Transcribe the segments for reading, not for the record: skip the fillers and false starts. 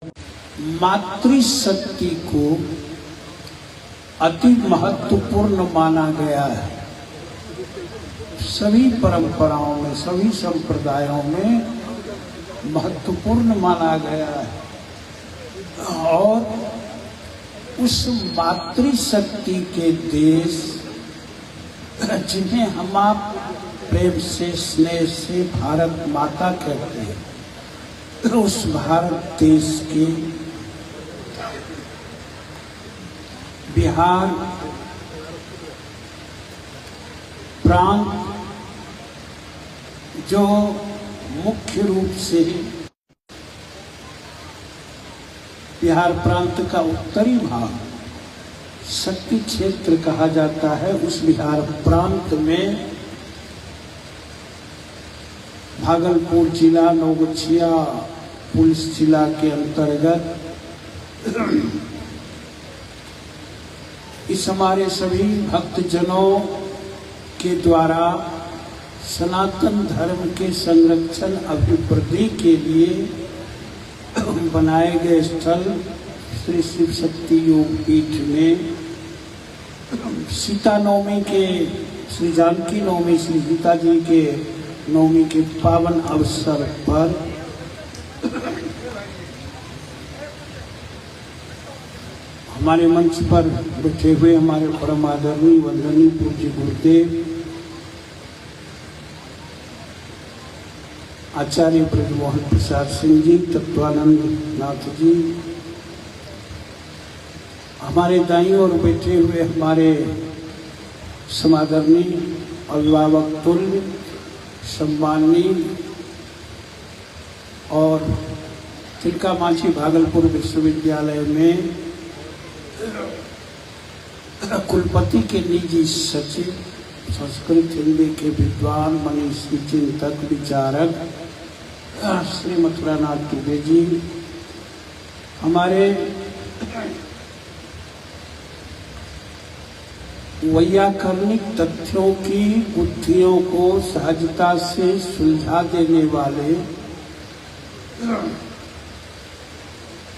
मातृशक्ति को अति महत्वपूर्ण माना गया है। सभी परंपराओं में, सभी संप्रदायों में महत्वपूर्ण माना गया है। और उस मातृशक्ति के देश जिन्हें हम आप प्रेम से, स्नेह से भारत माता कहते हैं, उस भारत देश के बिहार प्रांत जो मुख्य रूप से बिहार प्रांत का उत्तरी भाग शक्ति क्षेत्र कहा जाता है, उस बिहार प्रांत में भागलपुर जिला, नवगछिया पुलिस जिला के अंतर्गत इस हमारे सभी भक्तजनों के द्वारा सनातन धर्म के संरक्षण अभिवृद्धि के लिए बनाए गए स्थल श्री शिव शक्ति योग पीठ में सीता नवमी के, श्री जानकी नवमी, श्री सीता जी के नवमी के पावन अवसर पर हमारे मंच पर बैठे हुए हमारे परम आदरणीय वंदनीय पूज्य गुरुदेव आचार्य ब्रजमोहन प्रसाद सिंह जी, तत्वानंद नाथ जी, हमारे दाईं ओर बैठे हुए हमारे समादरणीय अभिभावक तुल्य सम्माननीय और तिलका मांझी भागलपुर विश्वविद्यालय में कुलपति के निजी सचिव, संस्कृत हिंदी के विद्वान, मनीषी, चिंतक, विचारक श्री मथुरानाथ दुबे जी, हमारे वैयाकरणिक तथ्यों की बुद्धियों को सहजता से सुलझा देने वाले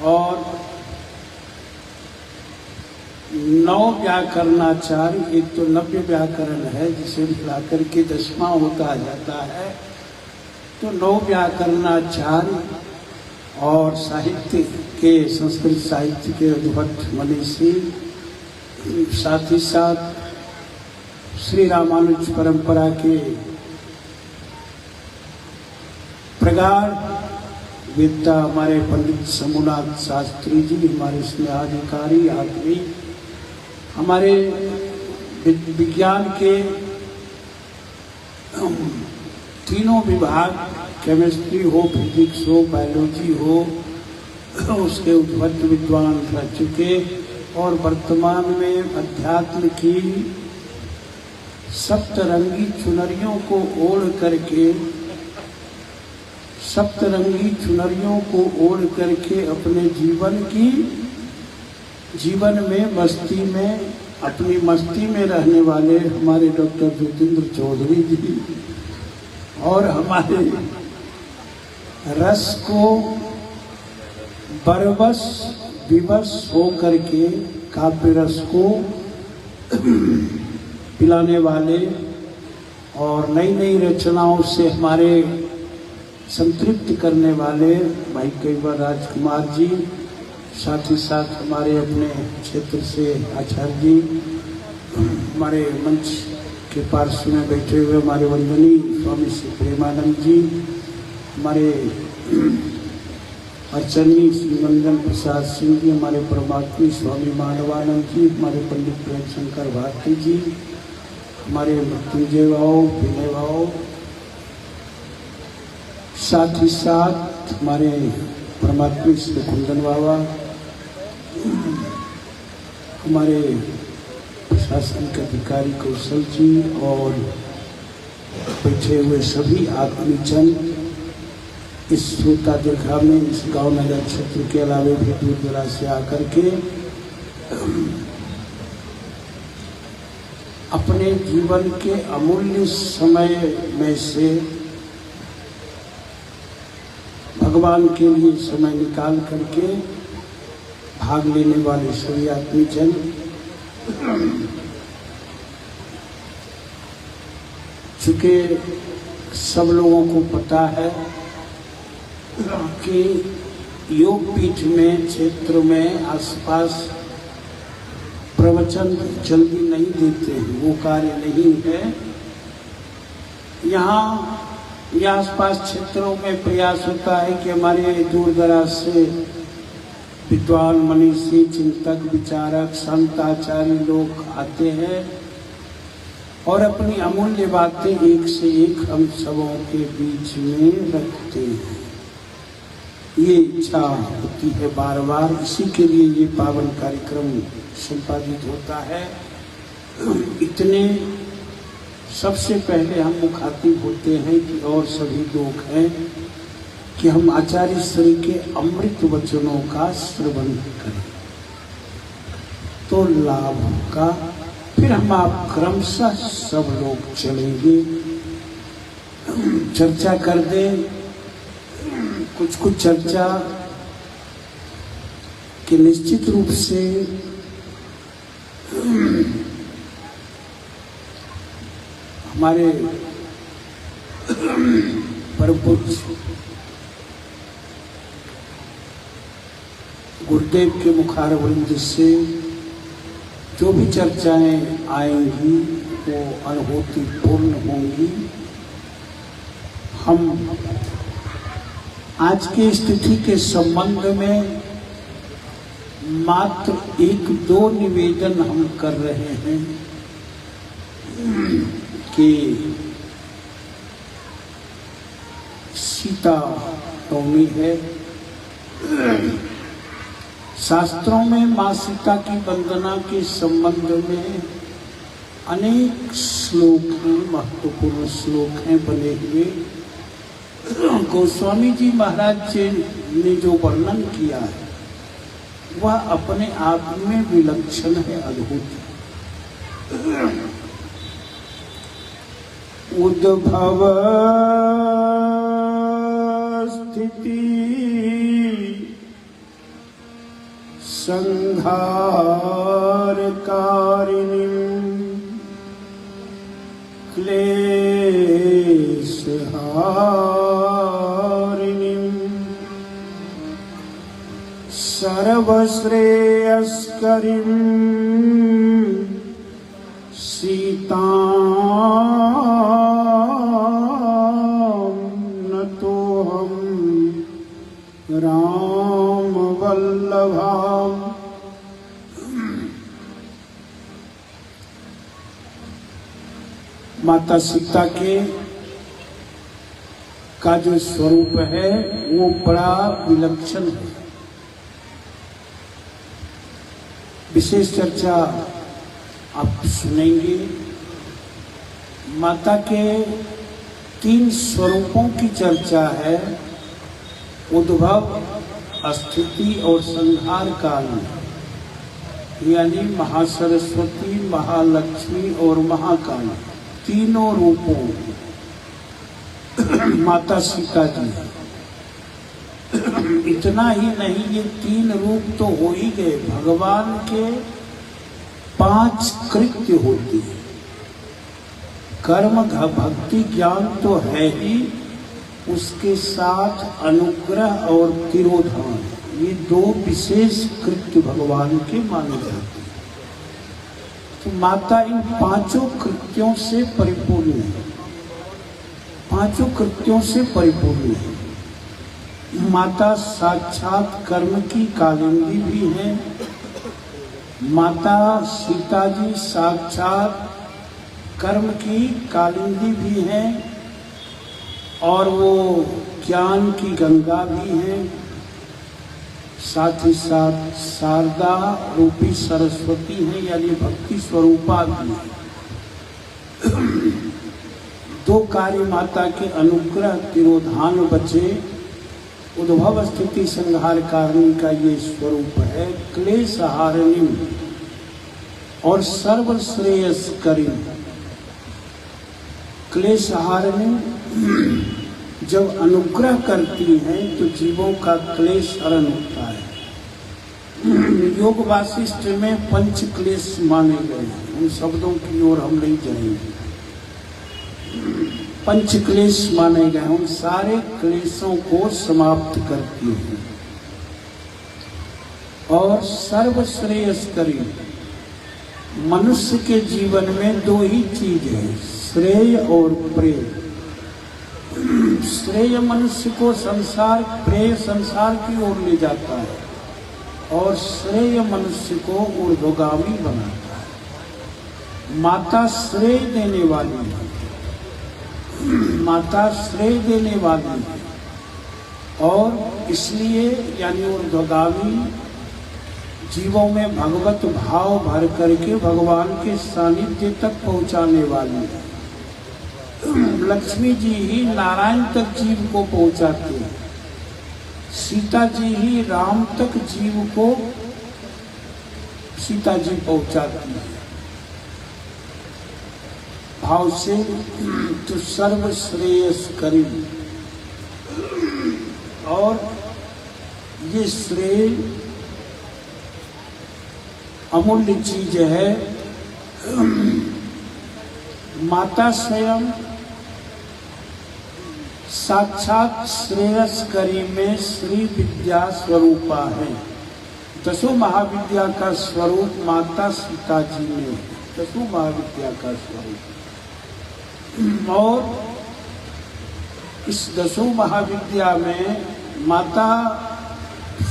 और 9 व्याकरणाचार्य, एक तो नव्य व्याकरण है जिसे मिलाकर के 10वां होता जाता है, तो 9 व्याकरणाचार्य और साहित्य के, संस्कृत साहित्य के अद्भुत मनीषी, साथ ही साथ श्री रामानुज परंपरा के प्रगाढ़ वेत्ता हमारे पंडित शंभुनाथ शास्त्री जी, हमारे स्नेहाधिकारी आदमी, हमारे विज्ञान के तीनों विभाग, केमिस्ट्री हो, फिजिक्स हो, बायोलॉजी हो, उसके उद्भट विद्वान रह चुके और वर्तमान में अध्यात्म की सप्तरंगी चुनरियों को ओढ़ करके, सप्तरंगी चुनरियों को ओढ़ करके अपने जीवन में मस्ती में, अपनी मस्ती में रहने वाले हमारे डॉक्टर ज्योतिन्द्र चौधरी जी और हमारे रस को बरबस विवश हो करके काव्य रस को पिलाने वाले और नई नई रचनाओं से हमारे संतृप्त करने वाले भाई कैवर राजकुमार जी, साथ ही साथ हमारे अपने क्षेत्र से आचार्य जी, हमारे मंच के पार्श्व में बैठे हुए हमारे वंदनीय स्वामी श्री प्रेमानंद जी, हमारे अर्चनी श्री मंगल प्रसाद सिंह जी, हमारे परमात्मी स्वामी मानवानंद जी, हमारे पंडित प्रेम शंकर भारती जी, हमारे मृत्युंजय भाव, विनय भाव, साथ ही साथ हमारे परमात्मी श्री कुंदन बाबा, हमारे प्रशासनिक अधिकारी कौशल जी और बैठे हुए सभी आत्मीजन इस श्रोता दीर्घा में, इस गांव नगर क्षेत्र के अलावा भी दूर दराज से आकर के अपने जीवन के अमूल्य समय में से भगवान के लिए समय निकाल करके भाग लेने वाले सभी आदमी जन, चूंकि सब लोगों को पता है कि योग पीठ में क्षेत्र में आसपास प्रवचन जल्दी नहीं देते हैं, वो कार्य नहीं है। यहाँ ये आसपास क्षेत्रों में प्रयास होता है कि हमारे दूर दराज से विद्वान मनीषी चिंतक विचारक संत आचार्य लोग आते हैं और अपनी अमूल्य बातें एक से एक हम सबों के बीच में रखते हैं। ये इच्छा होती है बार बार, इसी के लिए ये पावन कार्यक्रम संपादित होता है। इतने सबसे पहले हम मुखातिब होते हैं कि और सभी लोग हैं कि हम आचार्य श्री के अमृत वचनों का श्रवण करें तो लाभ का। फिर हम आप क्रमशः सब लोग चलेंगे, चर्चा कर दें, कुछ चर्चा कि निश्चित रूप से हमारे परम पूज्य गुरुदेव के मुखारविंद से जो भी चर्चाएं आएंगी वो अनुभूति पूर्ण होंगी। हम आज की स्थिति के संबंध में मात्र एक दो निवेदन हम कर रहे हैं कि सीता नवमी है। शास्त्रों में माँ सीता की वंदना के संबंध में अनेक श्लोक हैं, महत्वपूर्ण श्लोक हैं बने हुए। गोस्वामी जी महाराज जी ने जो वर्णन किया है वह अपने आप में विलक्षण है, अद्भुत है। उद्भव स्थिति संहार कारिणीं क्लेश हारिणीं सर्वश्रेयस्करीं सीतां नतोऽहं राम वल्लभाम्। माता सीता के का जो स्वरूप है वो बड़ा विलक्षण है। विशेष चर्चा आप सुनेंगे। माता के 3 स्वरूपों की चर्चा है, उद्भव, स्थिति और संहार काल में, यानी महासरस्वती, महालक्ष्मी और महाकाली, तीनों रूपों माता सीता जी। इतना ही नहीं, ये 3 रूप तो हो ही गए, भगवान के 5 कृत्य होते हैं। कर्म भक्ति ज्ञान तो है ही, उसके साथ अनुग्रह और तिरोधान, ये 2 विशेष कृत्य भगवान के माने जाते हैं। तो माता इन 5 कृत्यों से परिपूर्ण है, 5 कृत्यों से परिपूर्ण है। माता साक्षात कर्म की कालिंदी भी है। माता सीता जी साक्षात कर्म की कालिंदी भी है और वो ज्ञान की गंगा भी है। साथ ही साथ शारदा रूपी सरस्वती है, यानी भक्ति स्वरूपा भी है। 2 कार्य माता के अनुग्रह तिरोधान बचे। उद्भव स्थिति संहार कारिणी का ये स्वरूप है। क्लेश हारिणी और सर्वश्रेयस्करी। क्लेश हारिणी जब अनुग्रह करती हैं तो जीवों का क्लेश हरण होता है। योग वासिष्ठ में पंच क्लेश माने गए हैं, उन शब्दों की ओर हम नहीं जाएंगे। पंच क्लेश माने गए, उन सारे क्लेशों को समाप्त करती हैं और सर्वश्रेयस्करी। मनुष्य के जीवन में दो ही चीज है, श्रेय और प्रेय। श्रेय मनुष्य को संसार, प्रेय संसार की ओर ले जाता है और श्रेय मनुष्य को ऊर्ध्वगामी बनाता है। माता श्रेय देने वाली है, माता श्रेय देने वाली है और इसलिए यानी ऊर्ध्वगामी जीवों में भगवत भाव भर करके भगवान के सानिध्य तक पहुंचाने वाली है। लक्ष्मी जी ही नारायण तक जीव को पहुंचाते हैं, सीता जी ही राम तक जीव को सीता जी पहुंचाती है भाव से। तो सर्वश्रेयस्करी और ये श्रेय अमूल्य चीज है। माता स्वयं साक्षात श्रेयस्करी में श्री विद्या स्वरूपा है। दसों महाविद्या का स्वरूप माता सीता जी ने, दसों महाविद्या का स्वरूप। और इस दसों महाविद्या में माता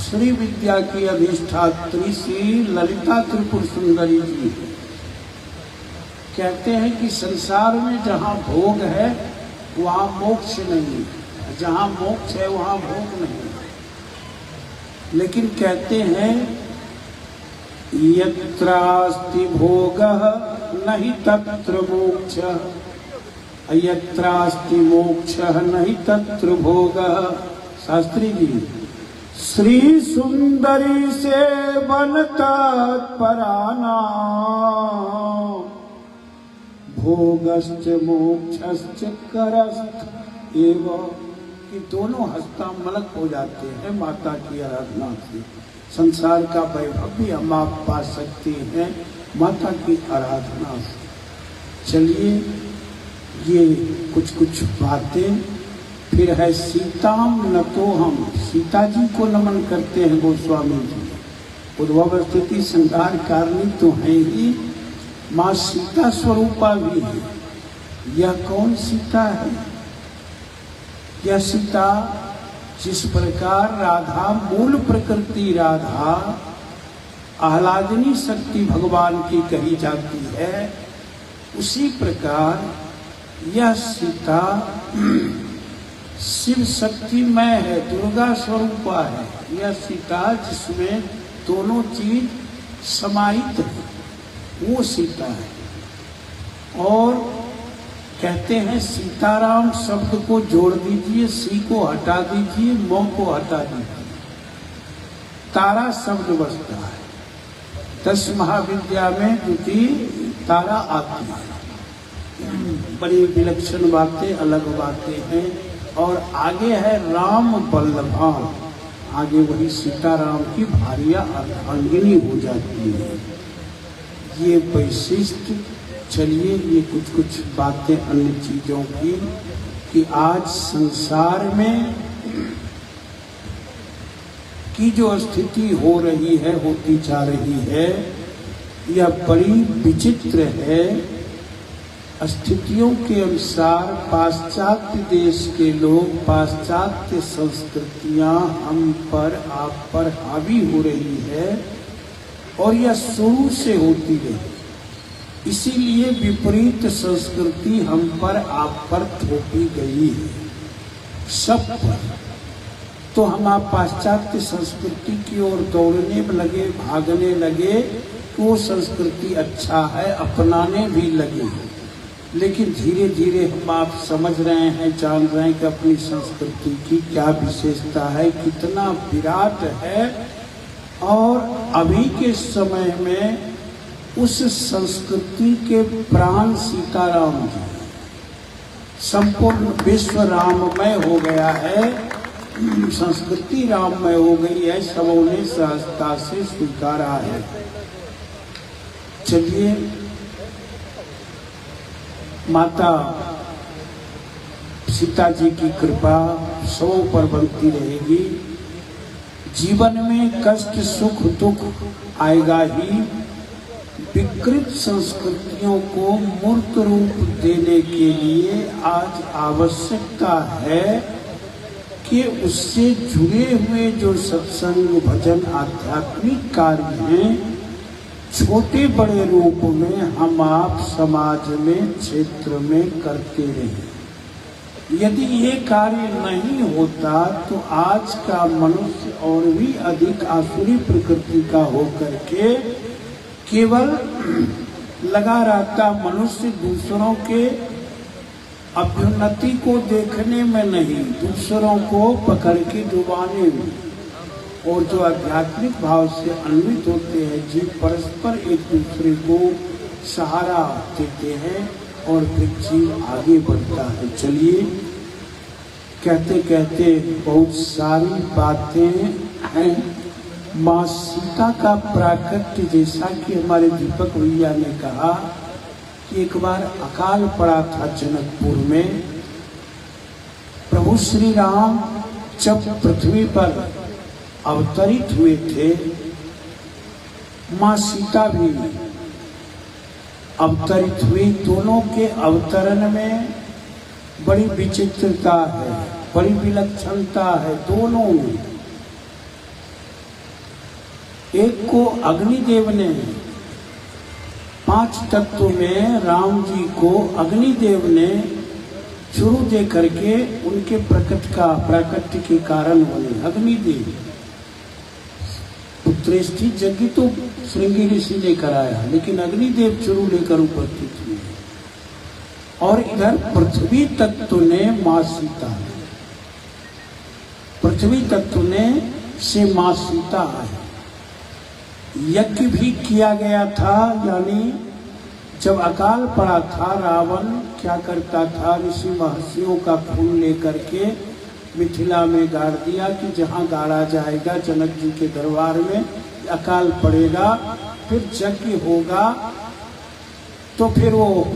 श्री विद्या की अधिष्ठात्री श्री ललिता त्रिपुर सुंदरी जी कहते हैं कि संसार में जहाँ भोग है वहाँ मोक्ष नहीं, जहाँ मोक्ष है वहाँ भोग नहीं। लेकिन कहते हैं यत्रास्ति भोगः नहि तत्र मोक्षः, यत्रास्ति मोक्षः नहि तत्र भोगः। शास्त्री जी, श्री सुंदरी से बनता पराना भोगश्च मोक्षश्च करस्थ एवं। कि दोनों हस्तामलक हो जाते हैं माता की आराधना से। संसार का वैभव भी हम आप पा सकते हैं माता की आराधना से। चलिए ये कुछ कुछ बातें। फिर है सीताम न तो हम, सीता जी को नमन करते हैं गोस्वामी जी। उद्भव स्थिति संहार कारिणी तो है ही, माँ सीता स्वरूपा भी है। यह कौन सीता है? यह सीता जिस प्रकार राधा मूल प्रकृति राधा आह्लादनी शक्ति भगवान की कही जाती है, उसी प्रकार यह सीता शिव शक्तिमय है, दुर्गा स्वरूपा है। यह सीता जिसमें दोनों चीज समाहित है, वो सीता है। और कहते हैं सीताराम शब्द को जोड़ दीजिए, सी को हटा दीजिए, मो को हटा दीजिए, तारा शब्द बचता है। 10 महाविद्या में द्वितीय तारा आती है। बड़ी विलक्षण बातें, अलग बातें हैं। और आगे है राम बल्लभा, आगे वही सीताराम की भार्या अर्धांगिनी हो जाती है। ये वैशिष्ट। चलिए ये कुछ कुछ बातें अन्य चीजों की कि आज संसार में की जो स्थिति हो रही है, होती जा रही है, यह बड़ी विचित्र है। स्थितियों के अनुसार पाश्चात्य देश के लोग, पाश्चात्य संस्कृतियां हम पर, आप पर हावी हो रही है और यह शुरू से होती रही। इसीलिए विपरीत संस्कृति हम पर, आप पर थोपी गई है सब पर। तो हम आप पाश्चात्य संस्कृति की ओर दौड़ने लगे, भागने लगे, तो वो संस्कृति अच्छा है, अपनाने भी लगे। लेकिन धीरे धीरे हम आप समझ रहे हैं, जान रहे हैं कि अपनी संस्कृति की क्या विशेषता है, कितना विराट है। और अभी के समय में उस संस्कृति के प्राण सीताराम जी। संपूर्ण विश्व राममय हो गया है, संस्कृति राममय हो गई है, सबों ने सहजता से स्वीकारा है। चलिए, माता सीता जी की कृपा सबों पर बनती रहेगी। जीवन में कष्ट सुख दुख आएगा ही। विकृत संस्कृतियों को मूर्त रूप देने के लिए आज आवश्यकता है कि उससे जुड़े हुए जो सत्संग भजन आध्यात्मिक कार्य हैं, छोटे बड़े रूप में हम आप समाज में क्षेत्र में करते रहें। यदि ये कार्य नहीं होता तो आज का मनुष्य और भी अधिक आसुरी प्रकृति का होकर के केवल लगा रहता मनुष्य दूसरों के अभ्युन्नति को देखने में नहीं, दूसरों को पकड़ के डुबाने में। और जो आध्यात्मिक भाव से अन्वित होते हैं, जीव परस्पर एक दूसरे को सहारा देते हैं और फिर जीव आगे बढ़ता है। चलिए, कहते कहते बहुत सारी बातें हैं। माँ सीता का प्राकट्य, जैसा कि हमारे दीपक भैया ने कहा कि एक बार अकाल पड़ा था जनकपुर में। प्रभु श्री राम जब पृथ्वी पर अवतरित हुए थे, माँ सीता भी अवतरित हुई। दोनों के अवतरण में बड़ी विचित्रता है, बड़ी विलक्षणता है दोनों में। एक को अग्निदेव ने 5 तत्व में राम जी को अग्निदेव ने शुरू दे करके उनके प्राकट्य के कारण बने अग्निदेव। पुत्रेष्ठी यज्ञ तो श्रृंगी ऋषि ने कराया, लेकिन अग्निदेव शुरू लेकर उपस्थित हुए। और इधर पृथ्वी तत्व ने माँ सीता, पृथ्वी तत्व ने से माँ सीता है। यज्ञ भी किया गया था, यानी जब अकाल पड़ा था, रावण क्या करता था, ऋषि महर्षियों का खून लेकर के मिथिला में गाड़ दिया कि जहाँ गाड़ा जाएगा जनक जी के दरबार में अकाल पड़ेगा, फिर यज्ञ होगा। तो फिर वो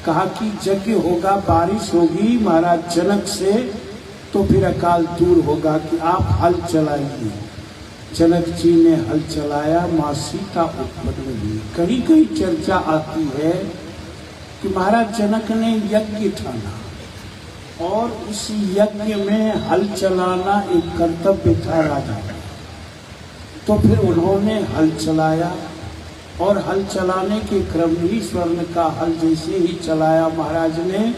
कहा कि यज्ञ होगा, बारिश होगी महाराज जनक से, तो फिर अकाल दूर होगा कि आप हल चलाइए। जनक जी ने हल चलाया, माँ सीता उत्पन्न हुई। कहीं कहीं चर्चा आती है कि महाराज जनक ने यज्ञ ठाना और उस यज्ञ में हल चलाना एक कर्तव्य था राजा। तो फिर उन्होंने हल चलाया और हल चलाने के क्रम ही स्वर्ण का हल जैसे ही चलाया महाराज ने,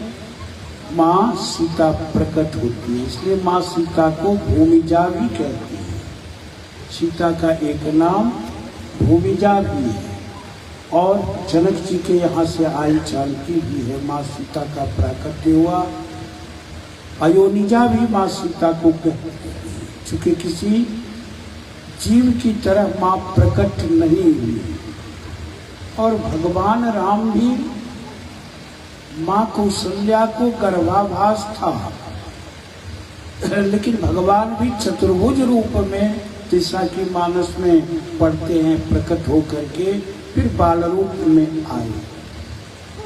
माँ सीता प्रकट होती है। इसलिए माँ सीता को भूमिजा भी कहते हैं। सीता का एक नाम भूमिजा भी है और जनक जी के यहाँ से आई जानकी भी है। माँ सीता का प्राकट्य हुआ। अयोनिजा भी माँ सीता को कहते हैं, चूँकि किसी जीव की तरह माँ प्रकट नहीं हुई। और भगवान राम भी माँ कौशल्या को गर्भाभास था, लेकिन भगवान भी चतुर्भुज रूप में, जैसा कि मानस में पढ़ते हैं, प्रकट होकर के फिर बाल रूप में आए।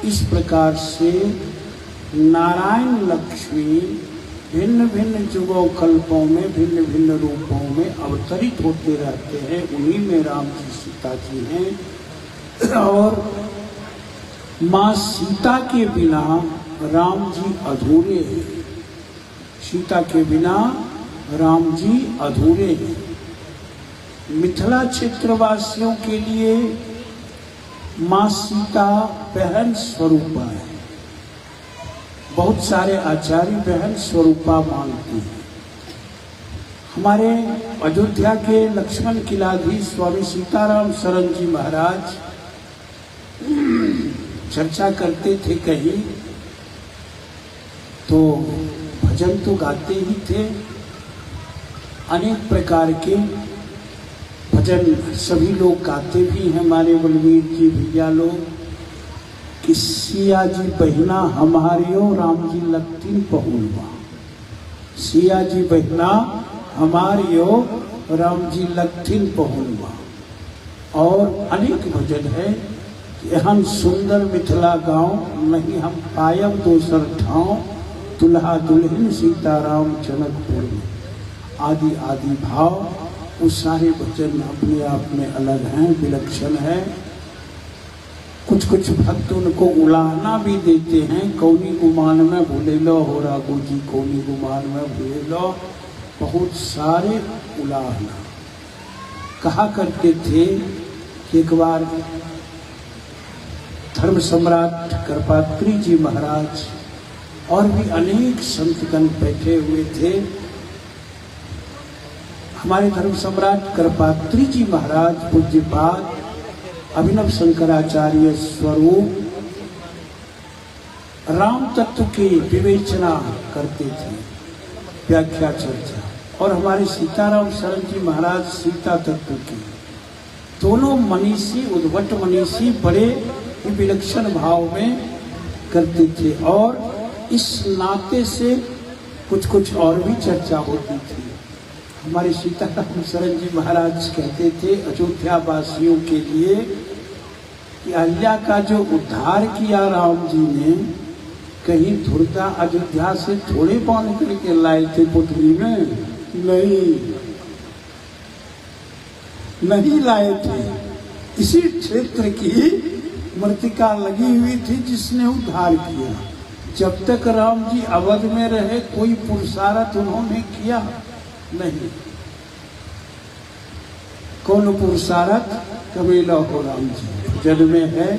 इस प्रकार से नारायण लक्ष्मी भिन्न भिन्न युगों कल्पों में भिन्न भिन्न रूपों में अवतरित होते रहते हैं। उन्हीं में राम जी सीता जी हैं। और माँ सीता के बिना राम जी अधूरे हैं। सीता के बिना राम जी अधूरे हैं। मिथिला क्षेत्रवासियों के लिए माँ सीता बहन स्वरूपा है। बहुत सारे आचार्य बहन स्वरूपा मानते हैं। हमारे अयोध्या के लक्ष्मण किलाधीश स्वामी सीताराम शरण जी महाराज चर्चा करते थे कहीं, तो भजन तो गाते ही थे। अनेक प्रकार के भजन सभी लोग गाते भी हैं, हमारे बलवीर जी भैया लोग। कि सिया जी बहिना हमारियो राम जी लगती पहुलवा, सिया जी बहिना हमारियो राम जी लगथिन पहुलवा। और अनेक भजन है कि एहन सुंदर मिथिला गांव नहीं हम पायब दोसर ठाव, दुल्हा दुल्हन सीताराम जनकपुर में। आदि आदि भाव, वो सारे भजन अपने आप में अलग हैं, विलक्षण है। कुछ कुछ भक्त उनको उलाहना भी देते हैं, कौनी गुमान में भूले लो हो राघो जी, कौनी गुमान में भूले लो, बहुत सारे उलाहना। कहा करते थे कि एक बार धर्म सम्राट कृपात्री जी महाराज और भी अनेक संतगण बैठे हुए थे। हमारे धर्म सम्राट कृपात्री जी महाराज पूज्यपाद अभिनव शंकराचार्य स्वरूप राम तत्व की विवेचना करते थे, व्याख्या चर्चा, और हमारे सीताराम शरण जी महाराज सीता तत्व की। दोनों मनीषी, उद्भट मनीषी बड़े विलक्षण भाव में करते थे, और इस नाते से कुछ कुछ और भी चर्चा होती थी। हमारे सीताराम शरण जी महाराज कहते थे अयोध्या वासियों के लिए कि अहिल्या का जो उद्धार किया राम जी ने, कहीं धुरता अयोध्या से थोड़े बांध करके लाए थे पुतली में, नहीं लाए थे। इसी क्षेत्र की मृतिका लगी हुई थी जिसने उद्धार किया। जब तक राम जी अवध में रहे कोई पुरुषार्थ उन्होंने किया नहीं। कौन पुरुषार्थ? कबीला हो राम जी भजन में है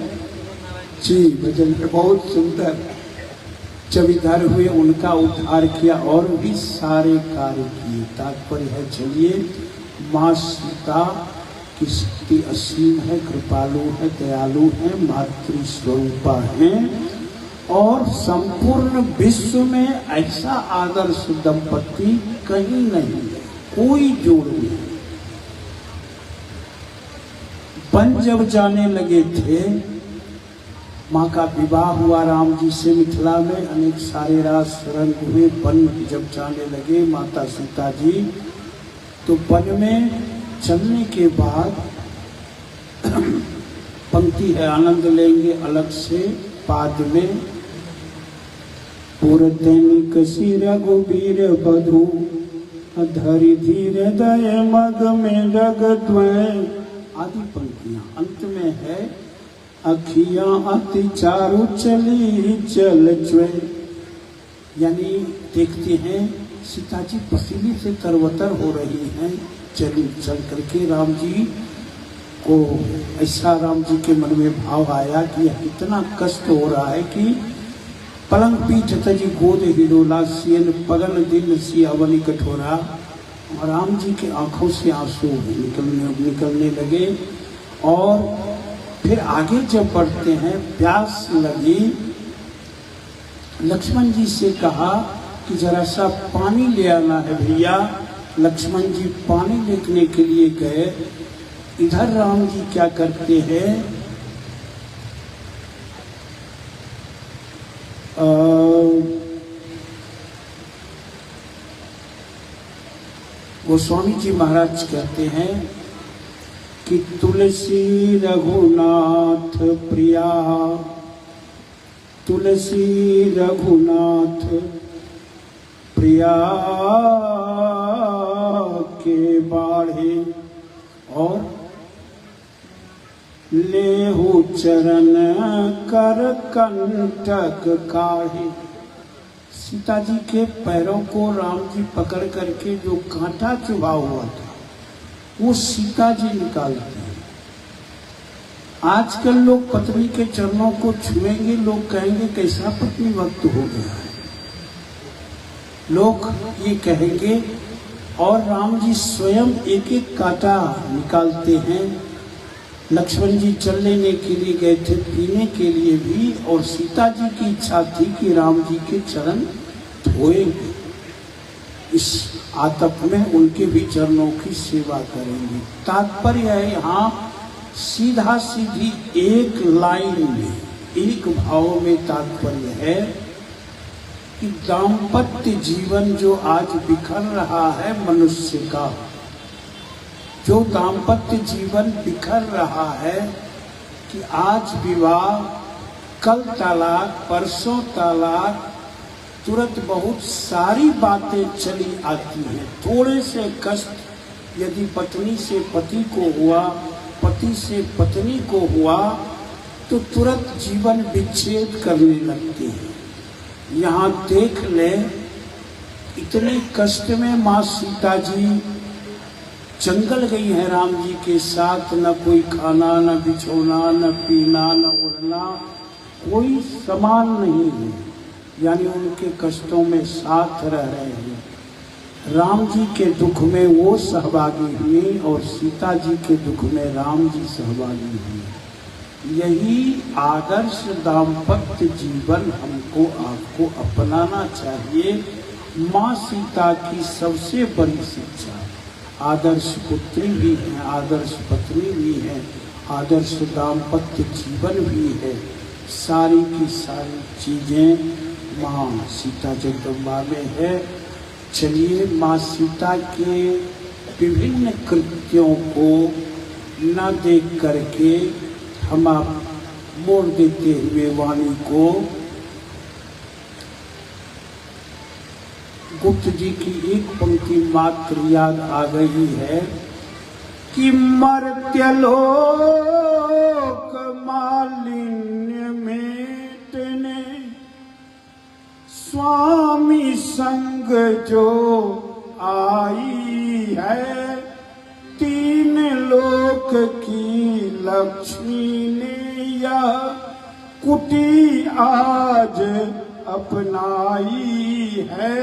जी, भजन में बहुत सुंदर। जब इधर हुए उनका उद्धार किया और भी सारे कार्य किए। तात्पर्य है, चलिए, माँ सीता की शक्ति असीम है, कृपालु है, दयालु है, मातृ स्वरूपा है, और संपूर्ण विश्व में ऐसा आदर्श दंपति कहीं नहीं है, कोई जोड़ नहीं। वन जब जाने लगे थे, माँ का विवाह हुआ राम जी से मिथिला में, अनेक सारे रास रंग हुए। वन जब जाने लगे माता सीता जी, तो वन में चलने के बाद पंक्ति है, आनंद लेंगे अलग से पाद में। पुरतैनिक सी रघुबीर बधु, धरि धीर दय मग में जगद्वय, आदि पंक्तियां। अंत में है, अखियां अति चारु चली चल च्वय, यानी देखते हैं सीता जी पसीने से तरवतर हो रही हैं, चल करके। राम जी को ऐसा राम जी के मन में भाव आया कि इतना कष्ट हो रहा है कि पलंग पीठ तजी गोद हिडोला, सियन पगन दिन सी अवनी कठोरा। और राम जी की आंखों से आंसू निकलने लगे। और फिर आगे जब बढ़ते हैं, प्यास लगी, लक्ष्मण जी से कहा कि जरा सा पानी ले आना है भैया। लक्ष्मण जी पानी लेने के लिए गए। इधर राम जी क्या करते हैं, गोस्वामी जी महाराज कहते हैं कि तुलसी रघुनाथ प्रिया, तुलसी रघुनाथ प्रिया के बाढ़े, और लेहु चरण कर कंटक काढ़े। सीता जी के पैरों को राम जी पकड़ करके जो कांटा चुभा हुआ था वो सीता जी निकालते हैं। आजकल लोग पत्नी के चरणों को छुएंगे, लोग कहेंगे कैसा पत्नी भक्त हो गया है, लोग ये कहेंगे। और राम जी स्वयं एक एक कांटा निकालते हैं। लक्ष्मण जी चल लेने के लिए गए थे, पीने के लिए भी, और सीता जी की इच्छा थी कि राम जी के चरण धोएंगे, इस आतप में उनके भी चरणों की सेवा करेंगे। तात्पर्य है यहाँ सीधा सीधी एक लाइन में एक भाव में तात्पर्य है कि दाम्पत्य जीवन जो आज बिखर रहा है मनुष्य का, जो दाम्पत्य जीवन बिखर रहा है कि आज विवाह, कल तलाक, परसों तलाक, तुरंत बहुत सारी बातें चली आती हैं। थोड़े से कष्ट यदि पत्नी से पति को हुआ, पति से पत्नी को हुआ, तो तुरंत जीवन विच्छेद करने लगते हैं। यहाँ देख ले, इतने कष्ट में माँ सीता जी जंगल गई है राम जी के साथ, न कोई खाना, न बिछोना, न पीना, न उड़ना, कोई सामान नहीं है, यानी उनके कष्टों में साथ रह रहे हैं। राम जी के दुख में वो सहभागी हुए और सीता जी के दुख में राम जी सहभागी हुए। यही आदर्श दाम्पत्य जीवन हमको आपको अपनाना चाहिए। माँ सीता की सबसे बड़ी शिक्षा, आदर्श पुत्री भी है, आदर्श पत्नी भी है, आदर्श दाम्पत्य जीवन भी है। सारी की सारी चीजें माँ सीता जगदम्बा में है। चलिए माँ सीता के विभिन्न कृत्यों को न देख करके हम आप मोड़ देते हुए वाणी को गुप्त जी की एक पंक्ति मात्र याद आ गई है कि मर्त्यलोक मालिन्य मेटने स्वामी संग जो आई है, तीन लोक की लक्ष्मी ने यह कुटी आज अपनाई है।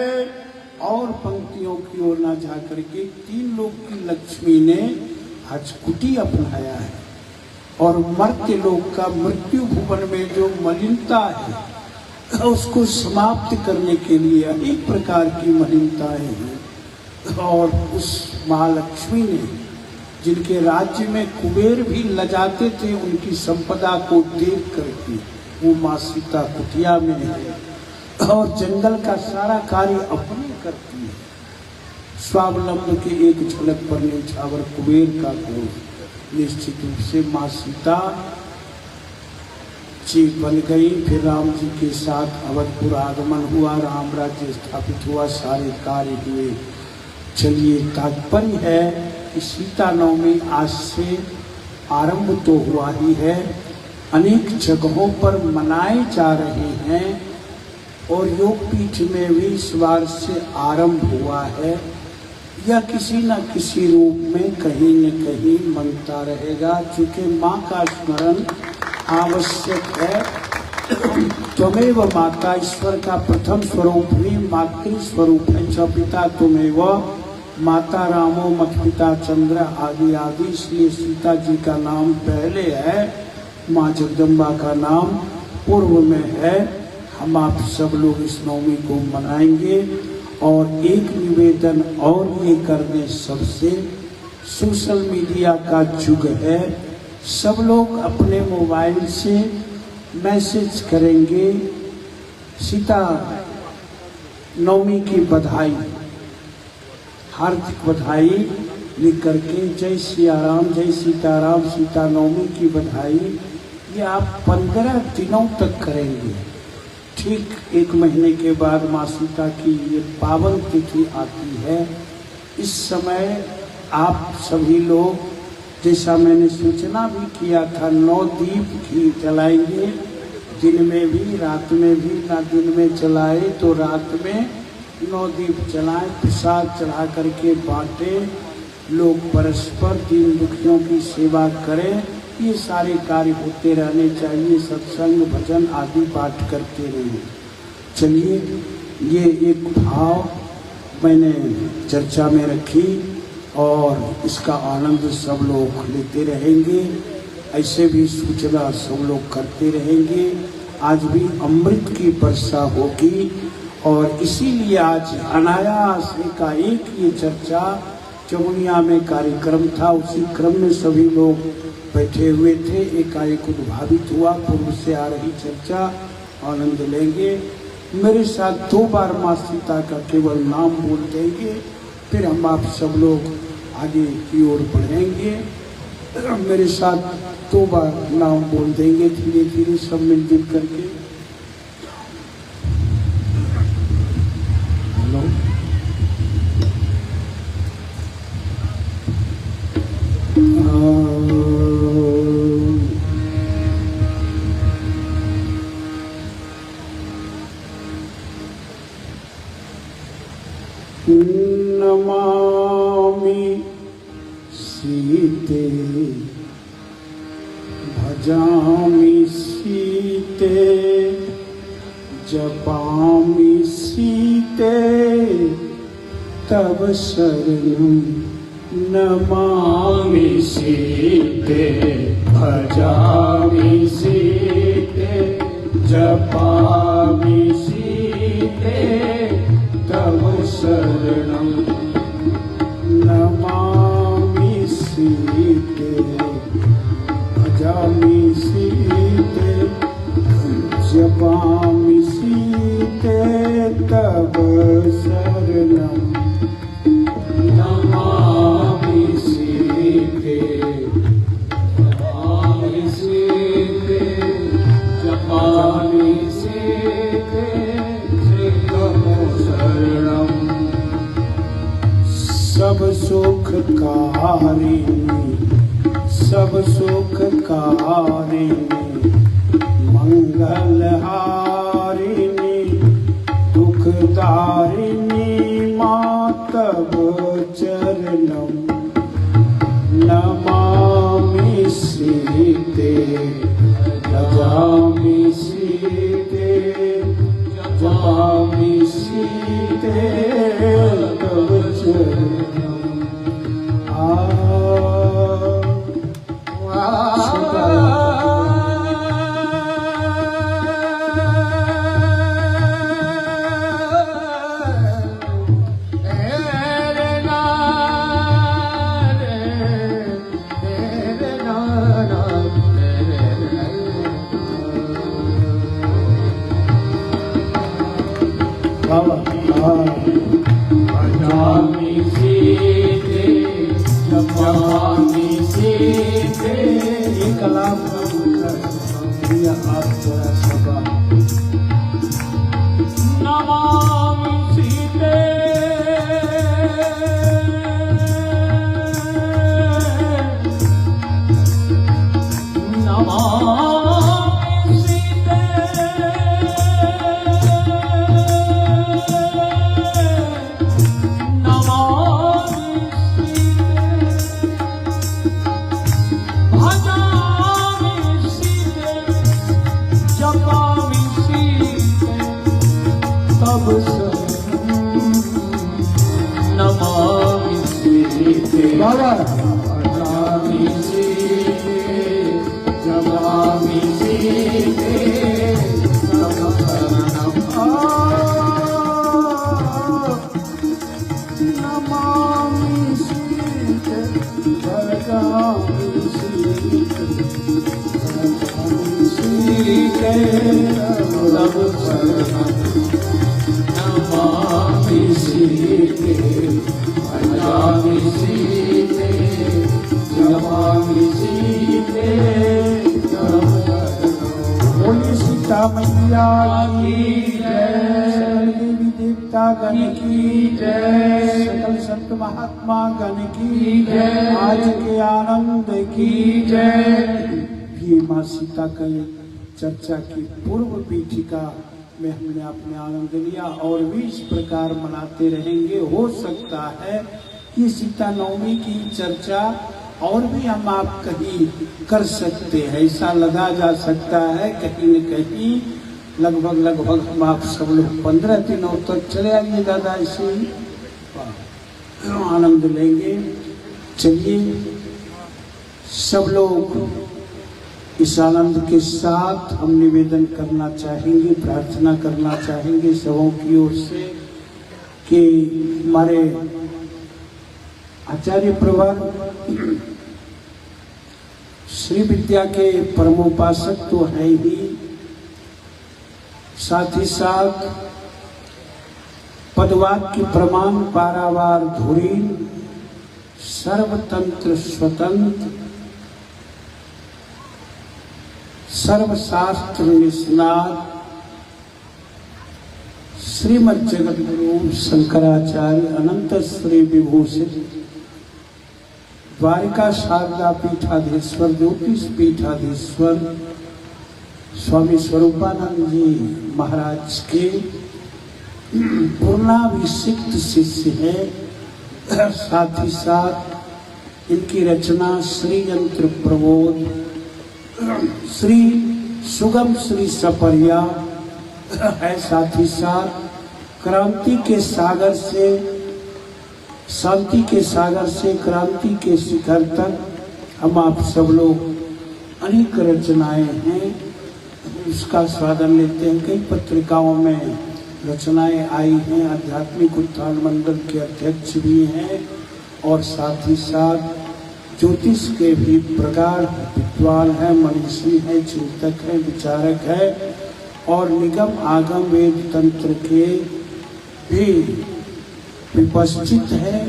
और पंक्तियों की ओर न जाकर के तीन लोक की लक्ष्मी ने आज कुटी अपनाया है। और मर्त्य लोक का मृत्यु भुवन में जो मलिनता है उसको समाप्त करने के लिए अनेक प्रकार की मलिनताएं हैं। और उस महालक्ष्मी ने, जिनके राज्य में कुबेर भी लजाते थे उनकी संपदा को देख करके, वो माँ सीता कुटिया में है और जंगल का सारा कार्य अपने करती है। स्वावलंब के एक झलक पर न्यौछावर कुबेर का क्रोध। निश्चित रूप से माँ सीता जी बन गई। फिर राम जी के साथ अवधपुर आगमन हुआ, राम राज्य स्थापित हुआ, सारे कार्य हुए। चलिए तात्पर्य है कि सीता नवमी आज से आरंभ तो हुआ ही है, अनेक जगहों पर मनाए जा रहे हैं और योगपीठ में भी इस बार से आरंभ हुआ है। या किसी न किसी रूप में कहीं न कहीं मनता रहेगा, क्योंकि माँ का स्मरण आवश्यक है। त्वमेव माता, ईश्वर का प्रथम स्वरूप भी मातृ स्वरूप है। च पिता त्वमेव माता रामो मत पिता चंद्र आदि आदि, इसलिए सीता जी का नाम पहले है, माँ जगदम्बा का नाम पूर्व में है। हम आप सब लोग इस नवमी को मनाएंगे। और एक निवेदन और ये करने सबसे, सोशल मीडिया का युग है, सब लोग अपने मोबाइल से मैसेज करेंगे सीता नवमी की बधाई, हार्दिक बधाई लिख करके, जय सियाराम, जय सीताराम, सीता नवमी की बधाई। ये आप 15 दिनों तक करेंगे। ठीक एक महीने के बाद माँ सीता की ये पावन तिथि आती है। इस समय आप सभी लोग, जैसा मैंने सूचना भी किया था, 9 दीप घी जलाएंगे, दिन में भी रात में भी। ना दिन में जलाए तो रात में 9 दीप जलाएं, प्रसाद चढ़ा करके बांटें, लोग परस्पर दीन दुखियों की सेवा करें। ये सारे कार्य होते रहने चाहिए, सत्संग भजन आदि पाठ करते रहें। चलिए ये एक भाव मैंने चर्चा में रखी और इसका आनंद सब लोग लेते रहेंगे। ऐसे भी सूचना सब लोग करते रहेंगे। आज भी अमृत की वर्षा होगी और इसीलिए आज अनायास एकाएक ये चर्चा चमुनिया में कार्यक्रम था। उसी क्रम में सभी लोग बैठे हुए थे। एकाएक उद्भावित हुआ, पूर्व से आ रही चर्चा आनंद लेंगे। मेरे साथ 2 बार माँ सीता का केवल नाम बोल देंगे, फिर हम आप सब लोग आगे की ओर बढ़ेंगे। मेरे साथ 2 बार नाम बोल देंगे, धीरे धीरे सब मिलजुल करके। हेलो, नमामि सीते भजामि सीते जपामि सीते तव शरणं नमामि सीते भजामि सीते जपामि सीते तव शरणं नमामि सीते भजामि सीते जपामि सीते तव शरणं नमामि सीते भजामि सीते जपामि सीते तव शरणं। सब सुख कारिणी, सब सुख कारिणी, मंगल हारिणी, दुखदारिणी माँ तव चरणं नमामि सीते भजामि सीते जपामि सीते तव चरणं। भजामि सीते जपामि सीते। ये कलाम आप थोड़ा सा नमामि सीते नमामि भजामि सीते जपामि सीते तव शरणं नमामि सीते भजामि सीते जपामि सीते तव शरणं नमामि सीते भजामि सीते जपामि सीते तव शरणं। बोलिए सीता मैया की जय, देवी देवता गण की जय, सकल संत महात्मा गण की जय, आज के आनंद की जय। ये माँ सीता का चर्चा की पूर्व पीठिका में हमने अपने आनंद लिया और भी इस प्रकार मनाते रहेंगे। हो सकता है कि सीता नवमी की चर्चा और भी हम आप कहीं कर सकते हैं, ऐसा लगा जा सकता है कहीं न कहीं। लगभग हम आप सब लोग 15 दिनों तक चले आइए दादा, ऐसे ही आनंद लेंगे। चलिए सब लोग इस आनंद के साथ हम निवेदन करना चाहेंगे, प्रार्थना करना चाहेंगे सबों की ओर से कि हमारे आचार्य प्रवर श्री विद्या के परमोपासक तो है ही, साथ ही साथ पदवाक्य प्रमाण पारावार धुरीन, सर्वतंत्र स्वतंत्र, सर्वशास्त्र निष्णात श्रीमद् जगद्गुरु शंकराचार्य अनंत श्री विभूषित द्वारिका शारदा पीठाधीश्वर ज्योतिष पीठाधीश्वर स्वामी स्वरूपानंद जी महाराज के पूर्णाभिषिक्त शिष्य है। साथ ही साथ इनकी रचना श्री यंत्र प्रबोध, श्री सुगम श्री सपरिया है। साथ ही साथ क्रांति के सागर से, शांति के सागर से क्रांति के शिखर तक हम आप सब लोग अनेक रचनाएं हैं, उसका स्वादन लेते हैं। कई पत्रिकाओं में रचनाएं आई हैं, आध्यात्मिक उत्थान मंडल के अध्यक्ष भी हैं और साथ ही साथ ज्योतिष के भी प्रगाढ़ विद्वान हैं, मनीषी हैं, चिंतक हैं, विचारक हैं और निगम आगम वेद तंत्र के भी विपस्थित है।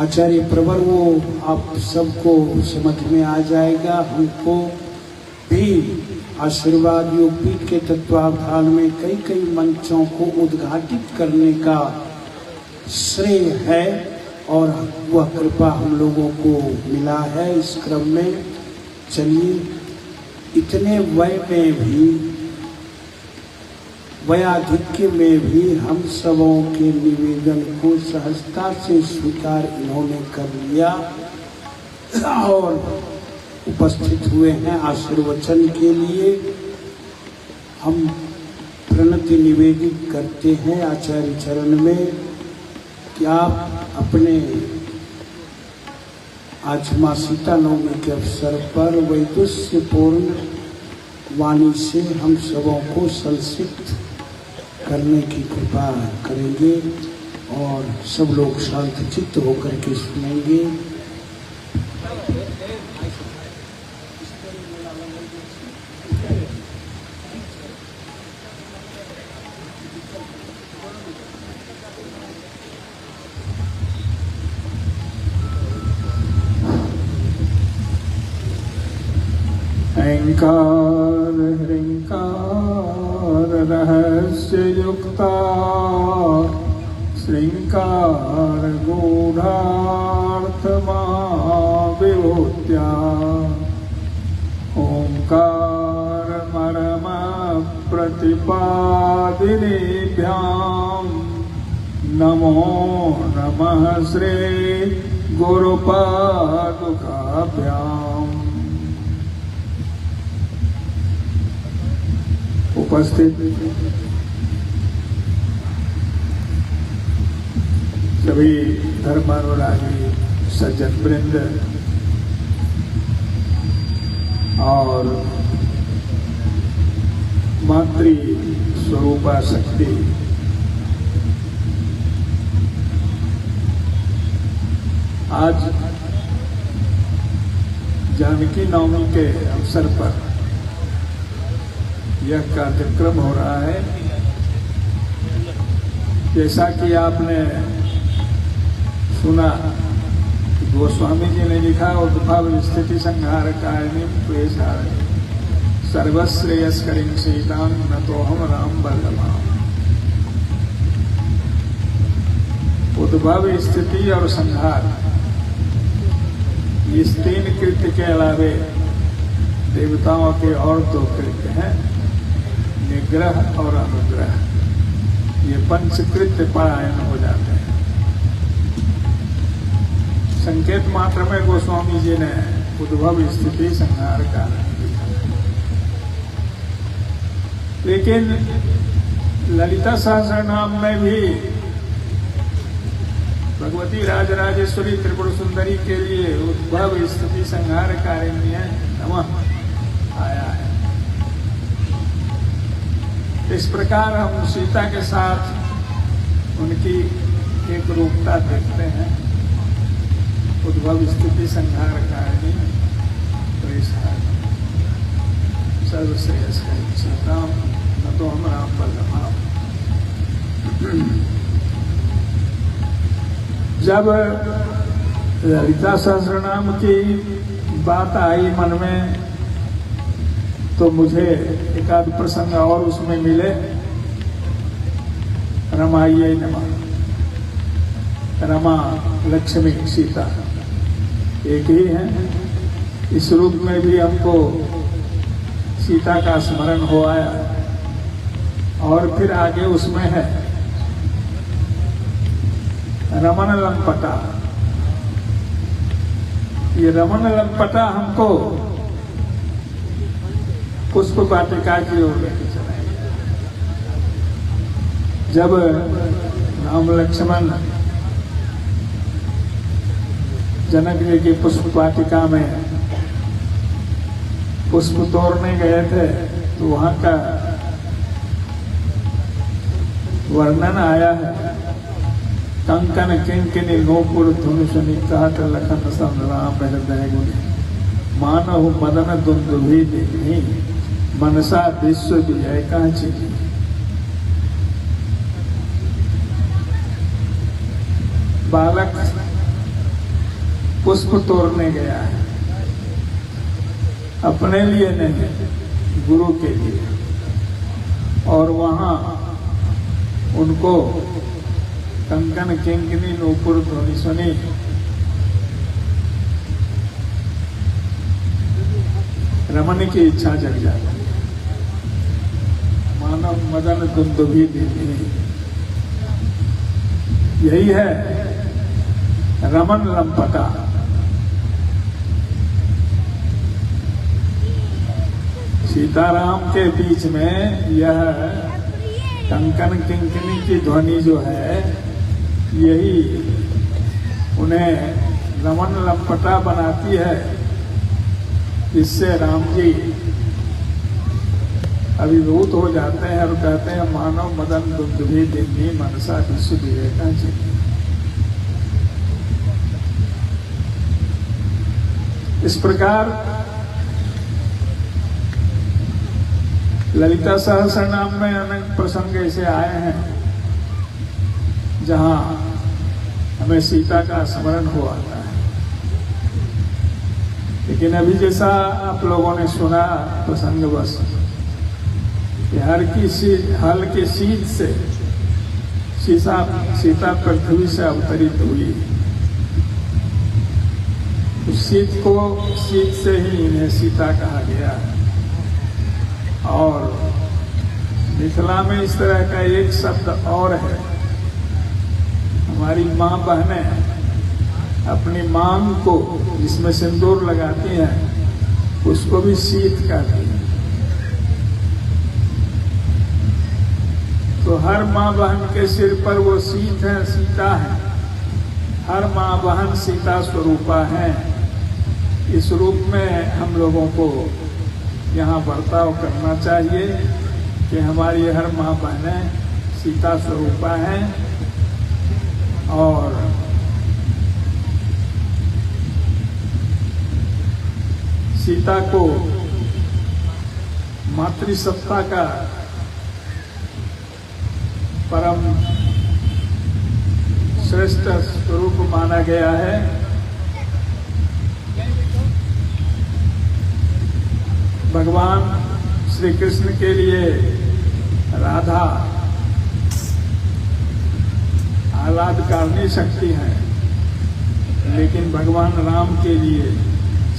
आचार्य प्रवर वो आप सबको समझ में आ जाएगा। हमको भी आशीर्वाद योगपीठ के तत्वावधान में कई कई मंचों को उद्घाटित करने का श्रेय है और वह कृपा हम लोगों को मिला है। इस क्रम में चलिए, इतने वय में भी, वयाधिक्य में भी हम सबों के निवेदन को सहजता से स्वीकार इन्होंने कर लिया और उपस्थित हुए हैं आशीर्वचन के लिए। हम प्रणति निवेदित करते हैं आचार्य चरण में कि आप अपने आज माँ सीता नवमी के अवसर पर वैदुष्य पूर्ण वाणी से हम सबों को संसिक्त करने की कृपा करेंगे और सब लोग शांत चित्त होकर के सुनेंगे। अहंकार हृंकार रहस्य युक्ता श्रृंकार गूढ़ार्थमा विभूत्या ओंकार मरम प्रतिपादिनीभ्यां नमो नमः श्री गुरुपादुकाभ्याम्। उपस्थित सभी धर्मानुरागी सज्जन वृंद और मातृ स्वरूपा शक्ति, आज जानकी नवमी के अवसर पर यह कार्यक्रम हो रहा है। जैसा कि आपने सुना, गोस्वामी जी ने लिखा, उद्भव स्थिति संहार कारणीम त्वेषा सर्वश्रेयस्करीं सीतां न तो हम राम बल्लभाम। उद्भव, स्थिति और संहार, इस तीन कृत्य के अलावे देवताओं के और दो कृत्य हैं, निग्रह और अनुग्रह। ये पंचकृत्य परायण हो जाते हैं। संकेत मात्र में गोस्वामी जी ने उद्भव स्थिति संहार का लिखा, लेकिन ललिता सहस्रनाम में भी भगवती राजराजेश्वरी त्रिपुर सुंदरी के लिए उद्भव स्थिति संहार कारिण्य नमः आया है। इस प्रकार हम सीता के साथ उनकी एक रूपता देखते हैं। उद्भव स्थिति संहार कारिणी सर्वश्रेयस सीताम न तो हम राम बल्लभाम। जब ललिता सहस्रनाम की बात आई मन में तो मुझे एक आध प्रसंग और उसमें मिले। रमायै नमः, रमा लक्ष्मी सीता एक ही है। इस रूप में भी हमको सीता का स्मरण हो आया। और फिर आगे उसमें है रमन लंपटा। ये रमन लंपटा हमको पुष्प वाटिका की ओर लेके चला। जब राम लक्ष्मण जनक जी की पुष्प वाटिका में पुष्प तोड़ने गए थे तो वहां का वर्णन आया है। कंकन किंकिनी नूपुर धनुषनि काट लखन संग्राम हृदय गुनि मानव मदन दुंदुभि देखी मनसा विश्व विजय कांची। बालक पुष्प तोड़ने गया है, अपने लिए नहीं गुरु के लिए। और वहां उनको कंकन किंकिनी नूपुर ध्वनि सुनी। रमन की इच्छा जग जाती। मानव मदन दुंदुभि देखी, यही है रमन लंपटा। सीताराम के बीच में यह कंकन किंकिनी की ध्वनि जो है, यही उन्हें रमन लंपटा बनाती है, जिससे राम जी अभिभूत हो जाते हैं और कहते हैं मानव मदन दुंदुभि देखी मनसा विश्व विजय कांची। इस प्रकार ललिता सहस्रनाम में अनेक प्रसंग ऐसे आए हैं जहां हमें सीता का स्मरण हो आता है। लेकिन अभी जैसा आप लोगों ने सुना प्रसंग बस हल की शीत से सीता पृथ्वी से अवतरित हुई। उस शीत से ही इन्हें सीता कहा गया। और मिथिला में इस तरह का एक शब्द और है। हमारी माँ बहनें अपनी मांग को जिसमें सिंदूर लगाती हैं उसको भी शीत कहती हैं। तो हर माँ बहन के सिर पर वो शीत है, सीता है। हर माँ बहन सीता स्वरूपा है। इस रूप में हम लोगों को यहाँ बर्ताव करना चाहिए कि हमारी हर माँ बहनें सीता स्वरूपा हैं। और सीता को मातृसत्ता का परम श्रेष्ठ स्वरूप माना गया है। भगवान श्री कृष्ण के लिए राधा आह्लादकारिणी शक्ति है, लेकिन भगवान राम के लिए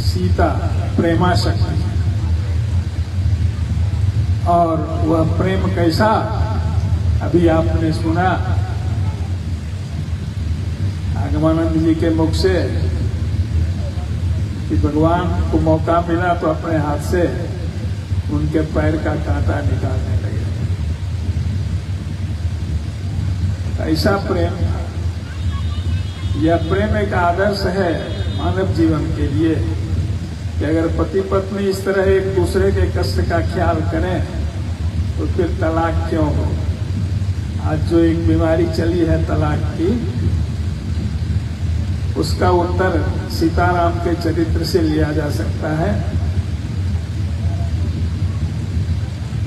सीता प्रेमा शक्ति है। और वह प्रेम कैसा, अभी आपने सुना आगमानंद जी के मुख से कि भगवान को मौका मिला तो अपने हाथ से उनके पैर का कांटा निकालने लगे। ऐसा प्रेम, यह प्रेम एक आदर्श है मानव जीवन के लिए कि अगर पति पत्नी इस तरह एक दूसरे के कष्ट का ख्याल करें तो फिर तलाक क्यों हो। आज जो एक बीमारी चली है तलाक की, उसका उत्तर सीताराम के चरित्र से लिया जा सकता है।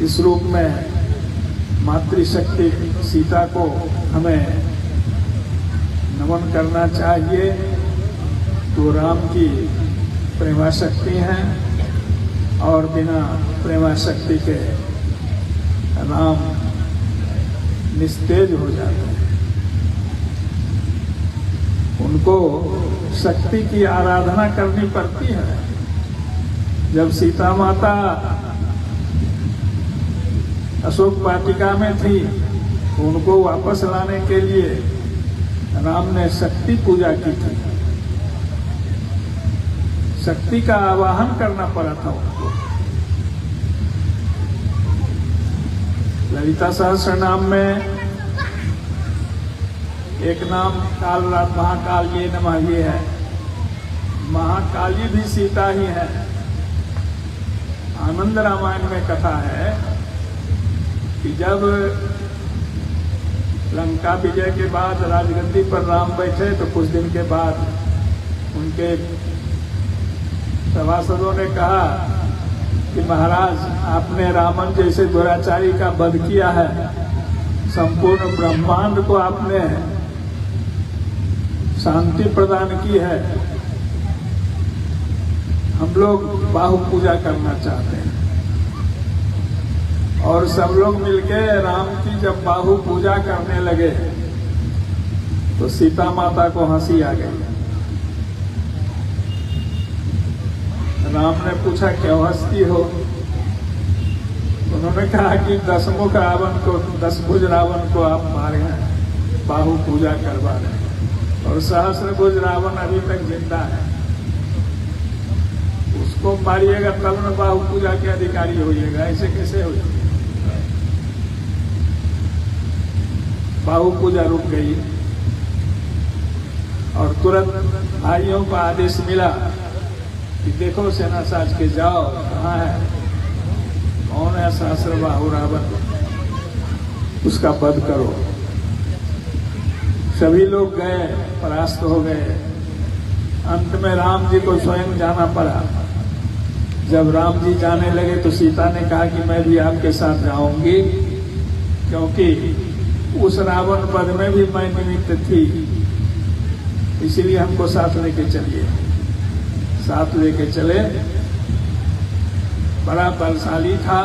इस रूप में मातृशक्ति सीता को हमें नमन करना चाहिए। तो राम की प्रेमा शक्ति है और बिना प्रेमा शक्ति के राम निस्तेज हो जाते हैं। उनको शक्ति की आराधना करनी पड़ती है। जब सीता माता अशोक वाटिका में थी, उनको वापस लाने के लिए राम ने शक्ति पूजा की थी। शक्ति का आवाहन करना पड़ा था उनको। ललिता सहस्त्र नाम में एक नाम काल महाकाली नमः ये है। महाकाली भी सीता ही है। आनंद रामायण में कथा है कि जब लंका विजय के बाद राजगद्दी पर राम बैठे तो कुछ दिन के बाद उनके सभासदों ने कहा कि महाराज, आपने रावण जैसे दुराचारी का वध किया है, संपूर्ण ब्रह्मांड को आपने शांति प्रदान की है, हम लोग बाहु पूजा करना चाहते हैं। और सब लोग मिलके राम की जब बाहु पूजा करने लगे तो सीता माता को हंसी आ गई। राम ने पूछा, क्यों हंसती हो? उन्होंने कहा कि 10 मुख रावण को, 10 भुज रावण को आप मारे हैं, बाहु पूजा करवा रहे हैं, और सहस्र भुज रावण अभी तक जिंदा है। उसको मारिएगा तब न बाहु पूजा के अधिकारी होइएगा, ऐसे कैसे होइएगा? बाहु पूजा रुक गई और तुरंत भाइयों को आदेश मिला कि देखो सेना साज के जाओ, कहाँ है, कौन है सहस्र बाहु रावण, उसका वध करो। सभी लोग गए, परास्त हो गए। अंत में राम जी को स्वयं जाना पड़ा। जब राम जी जाने लगे तो सीता ने कहा कि मैं भी आपके साथ जाऊंगी, क्योंकि उस रावण वध में भी मैं निमित्त थी, इसीलिए हमको साथ लेके चलिए। साथ लेके चले। बड़ा बलशाली था।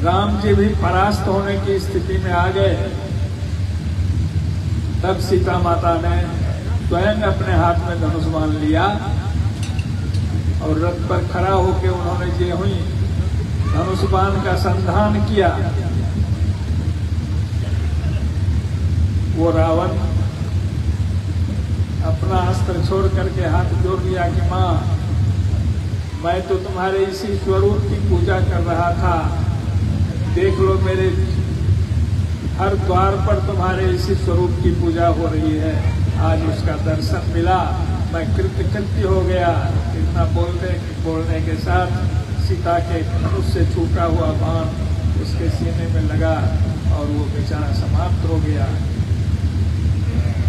राम जी भी परास्त होने की स्थिति में आ गए। तब सीता माता ने स्वयं अपने हाथ में धनुष बाण लिया और रथ पर खड़ा होकर उन्होंने जे हुई धनुष बाण का संधान किया। वो रावण अपना अस्त्र छोड़ करके हाथ जोड़ लिया कि माँ, मैं तो तुम्हारे इसी स्वरूप की पूजा कर रहा था, देख लो मेरे हर द्वार पर तुम्हारे इसी स्वरूप की पूजा हो रही है। आज उसका दर्शन मिला, मैं कृतकृत्य हो गया। इतना बोलने के साथ सीता के धनुष से छूटा हुआ बाण उसके सीने में लगा और वो बेचारा समाप्त हो गया।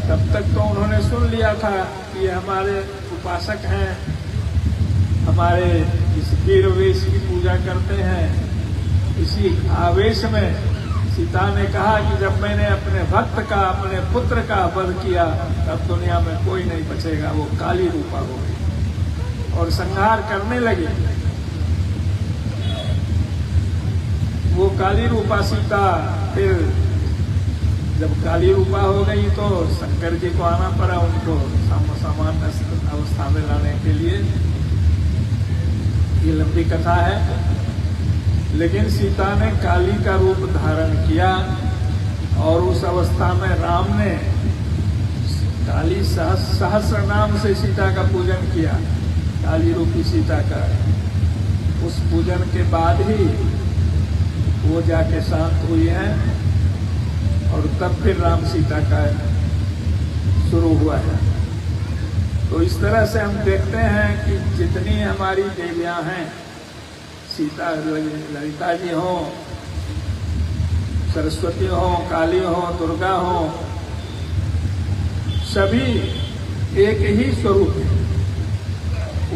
तब तक तो उन्होंने सुन लिया था कि ये हमारे उपासक हैं, हमारे इस वीर वेश की पूजा करते हैं। इसी आवेश में सीता ने कहा कि जब मैंने अपने भक्त का, अपने पुत्र का वध किया, तब दुनिया में कोई नहीं बचेगा। वो काली रूपा हो गई और संहार करने लगी। वो काली रूपा सीता फिर जब काली रूपा हो गई तो शंकर जी को आना पड़ा उनको सामान्य अवस्था में लाने के लिए। ये लंबी कथा है। लेकिन सीता ने काली का रूप धारण किया और उस अवस्था में राम ने काली सहस्र नाम से सीता का पूजन किया, काली रूपी सीता का। उस पूजन के बाद ही वो जाके शांत हुई है और तब फिर राम सीता का शुरू हुआ है। तो इस तरह से हम देखते हैं कि जितनी हमारी देवियां हैं, सीता ललिता जी हो, सरस्वती हो, काली हो, दुर्गा हो, सभी एक ही स्वरूप है,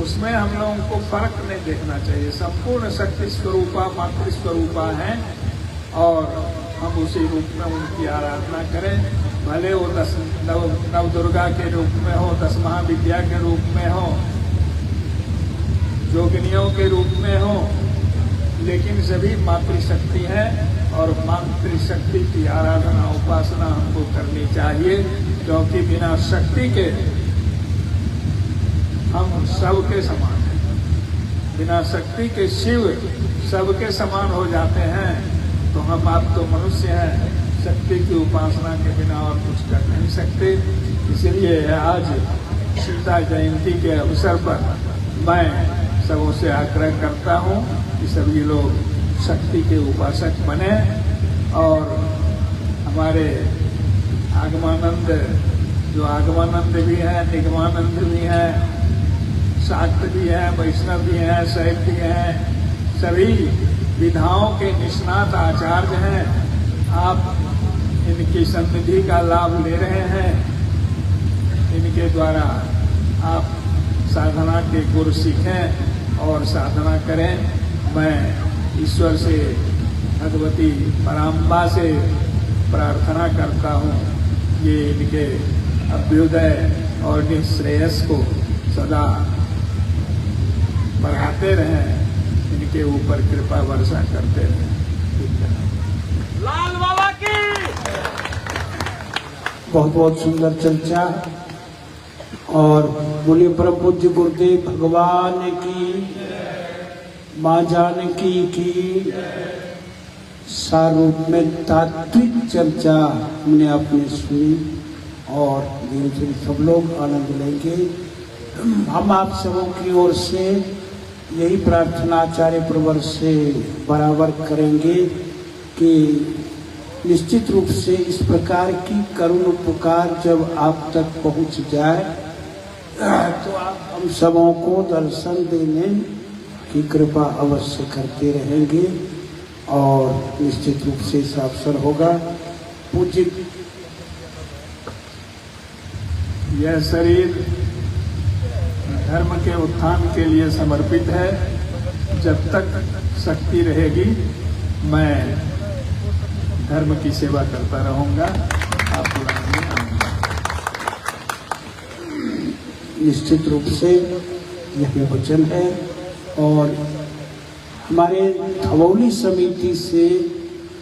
उसमें हम लोगों को फर्क नहीं देखना चाहिए। संपूर्ण शक्ति स्वरूपा मातृ स्वरूपा है और हम उसी रूप में उनकी आराधना करें। भले वो नव दुर्गा के रूप में हो, 10 महाविद्या के रूप में हो, जोगिनियों के रूप में हो, लेकिन सभी मातृशक्ति है और मातृशक्ति की आराधना उपासना हमको करनी चाहिए, क्योंकि बिना शक्ति के हम सबके समान हैं। बिना शक्ति के शिव सबके समान हो जाते हैं, तो हम आप तो मनुष्य हैं, शक्ति की उपासना के बिना और कुछ कर नहीं सकते। इसलिए आज सीता जयंती के अवसर पर मैं सबों से आग्रह करता हूँ कि सभी लोग शक्ति के उपासक बने और हमारे आगमानंद, जो आगमानंद भी है, निगमानंद भी है, शाक्त भी है, वैष्णव भी है, शैव भी है, सभी विधाओं के निष्णात आचार्य हैं। आप इनकी सन्निधि का लाभ ले रहे हैं, इनके द्वारा आप साधना के गुर सीखें और साधना करें। मैं ईश्वर से, भगवती पराम्बा से प्रार्थना करता हूँ, ये इनके अभ्युदय और निःश्रेयस को सदा बढ़ाते रहें, इनके ऊपर कृपा वर्षा करते रहें। लाल बाबा की बहुत बहुत सुंदर चर्चा। और बोलिए परम पूज्य गुरुदेव भगवान की, मां जानकी की। सारूप में तात्विक चर्चा हमने आपने सुनी और धीरे धीरे सब लोग आनंद लेंगे। हम आप सबों की ओर से यही प्रार्थना आचार्य प्रवर से बराबर करेंगे कि निश्चित रूप से इस प्रकार की करुण पुकार जब आप तक पहुंच जाए तो आप हम सबों को दर्शन देने की कृपा अवश्य करते रहेंगे और निश्चित रूप से इस अवसर होगा। पूज्य यह शरीर धर्म के उत्थान के लिए समर्पित है। जब तक शक्ति रहेगी मैं धर्म की सेवा करता रहूंगा। आपको निश्चित रूप से यही वचन है और हमारे धवौली समिति से